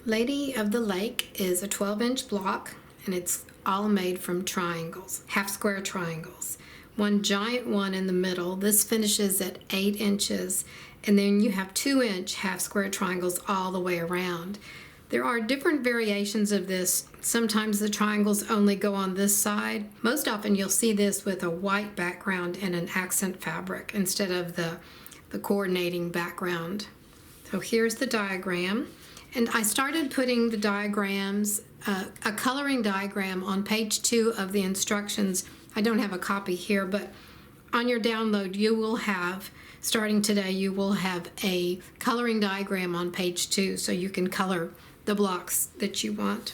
Lady of the Lake is a 12-inch block, and it's all made from triangles, half square triangles. One giant one in the middle. This finishes at 8 inches, and then you have 2-inch half square triangles all the way around. There are different variations of this. Sometimes the triangles only go on this side. Most often you'll see this with a white background and an accent fabric instead of the coordinating background. So here's the diagram. And I started putting the diagrams, a coloring diagram on page 2 of the instructions. I don't have a copy here, but on your download you will have, starting today, you will have a coloring diagram on page 2 so you can color the blocks that you want.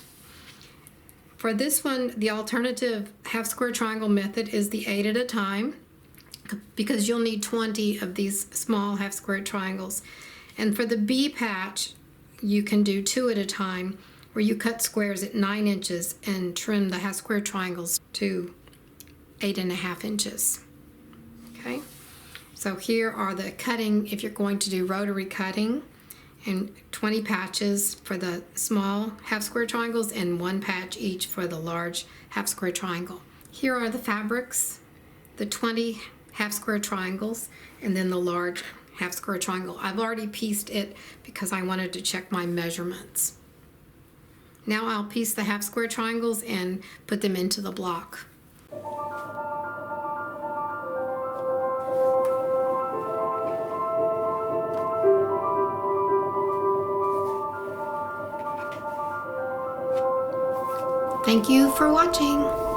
For this one, the alternative half square triangle method is the 8 at a time, because you'll need 20 of these small half square triangles. And for the B patch, you can do 2 at a time, where you cut squares at 9 inches and trim the half square triangles to 8.5 inches. Okay, so here are the cutting if you're going to do rotary cutting, and 20 patches for the small half square triangles and 1 patch each for the large half square triangle. Here are the fabrics, the 20 half square triangles, and then the large half square triangle. I've already pieced it because I wanted to check my measurements. Now I'll piece the half square triangles and put them into the block. Thank you for watching.